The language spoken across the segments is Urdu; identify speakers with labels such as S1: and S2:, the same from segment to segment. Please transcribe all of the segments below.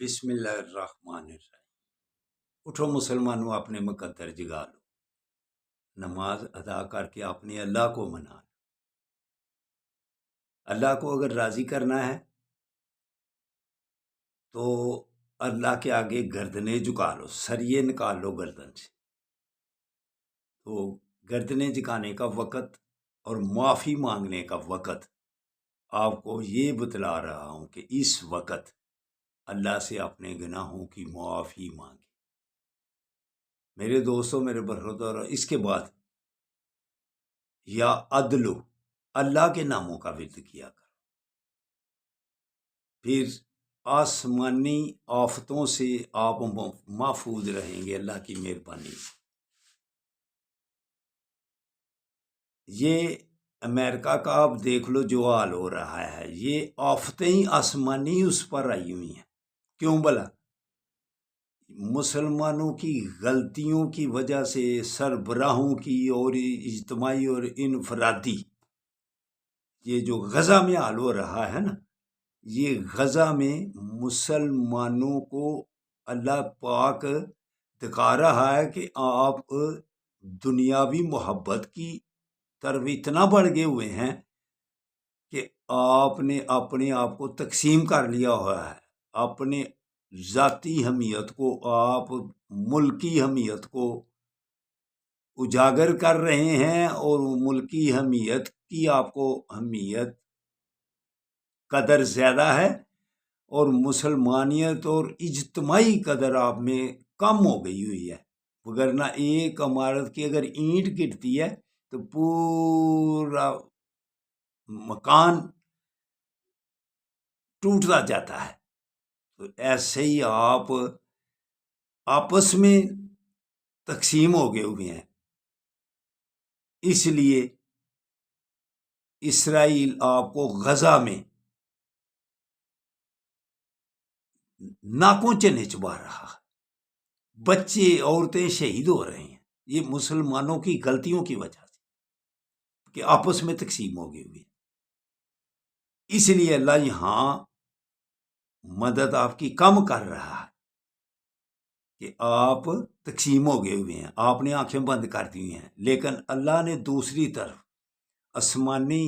S1: بسم اللہ الرحمن الرحیم۔ اٹھو مسلمانوں، اپنے مقدر جگا لو، نماز ادا کر کے اپنے اللہ کو منا لو۔ اللہ کو اگر راضی کرنا ہے تو اللہ کے آگے گردنیں جھکا لو، سریے نکال لو گردن سے۔ تو گردنیں جھکانے کا وقت اور معافی مانگنے کا وقت آپ کو یہ بتلا رہا ہوں کہ اس وقت اللہ سے اپنے گناہوں کی معافی مانگے۔ میرے دوستوں، میرے برادر، اس کے بعد یا عدلو، اللہ کے ناموں کا ورد کیا کرو۔ پھر آسمانی آفتوں سے آپ محفوظ رہیں گے اللہ کی مہربانی سے۔ یہ امریکہ کا آپ دیکھ لو جو حال ہو رہا ہے، یہ آفتیں آسمانی اس پر آئی ہوئی ہیں۔ کیوں بلا؟ مسلمانوں کی غلطیوں کی وجہ سے، سربراہوں کی اور اجتماعی اور انفرادی، یہ جو غزہ میں حال ہو رہا ہے نا، یہ غزہ میں مسلمانوں کو اللہ پاک دکھا رہا ہے کہ آپ دنیاوی محبت کی طرف اتنا بڑھ گئے ہوئے ہیں کہ آپ نے اپنے آپ کو تقسیم کر لیا ہوا ہے۔ اپنے ذاتی حمیت کو، آپ ملکی حمیت کو اجاگر کر رہے ہیں، اور ملکی حمیت کی آپ کو حمیت قدر زیادہ ہے، اور مسلمانیت اور اجتماعی قدر آپ میں کم ہو گئی ہوئی ہے۔ وگرنہ ایک عمارت کی اگر اینٹ گرتی ہے تو پورا مکان ٹوٹتا جاتا ہے۔ تو ایسے ہی آپ آپس میں تقسیم ہو گئے ہوئے ہیں۔ اس لیے اسرائیل آپ کو غزہ میں ناکوں چنے چبا رہا ہے، بچے عورتیں شہید ہو رہے ہیں۔ یہ مسلمانوں کی غلطیوں کی وجہ سے کہ آپس میں تقسیم ہو گئی ہوئی ہے۔ اس لیے اللہ یہاں مدد آپ کی کم کر رہا ہے کہ آپ تقسیم ہو گئے ہوئے ہیں، آپ نے آنکھیں بند کر دی ہیں، لیکن اللہ نے دوسری طرف آسمانی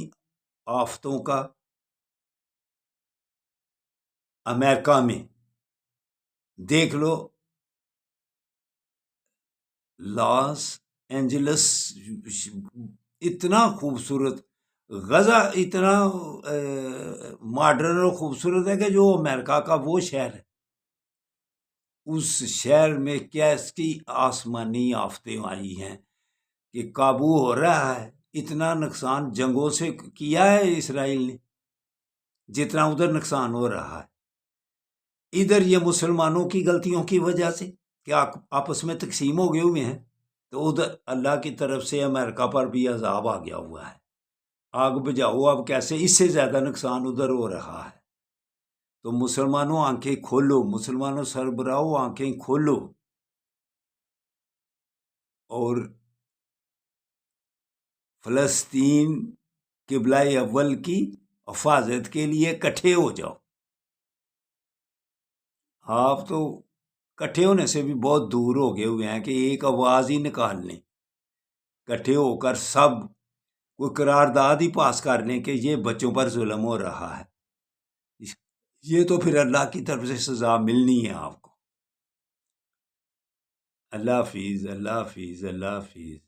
S1: آفتوں کا امریکہ میں دیکھ لو، لاس اینجلس اتنا خوبصورت، غزہ اتنا ماڈرن اور خوبصورت ہے کہ جو امریکہ کا وہ شہر ہے، اس شہر میں کیسی آسمانی آفتیں آئی ہیں کہ قابو ہو رہا ہے۔ اتنا نقصان جنگوں سے کیا ہے اسرائیل نے جتنا ادھر نقصان ہو رہا ہے۔ ادھر یہ مسلمانوں کی غلطیوں کی وجہ سے کہ آپس میں تقسیم ہو گئے ہوئے ہیں، تو ادھر اللہ کی طرف سے امریکہ پر بھی عذاب آ گیا ہوا ہے۔ آگ بجھاؤ اب کیسے، اس سے زیادہ نقصان ادھر ہو رہا ہے۔ تو مسلمانوں آنکھیں کھولو، مسلمانوں سربراہو آنکھیں کھولو، اور فلسطین قبلہ اول کی حفاظت کے لیے اکٹھے ہو جاؤ۔ آپ تو اکٹھے ہونے سے بھی بہت دور ہو گئے ہوئے ہیں کہ ایک آواز ہی نکال لیں، اکٹھے ہو کر سب کوئی قرارداد ہی پاس کر لیں کہ یہ بچوں پر ظلم ہو رہا ہے۔ یہ تو پھر اللہ کی طرف سے سزا ملنی ہے آپ کو۔ اللہ حافظ، اللہ حافظ، اللہ حافظ۔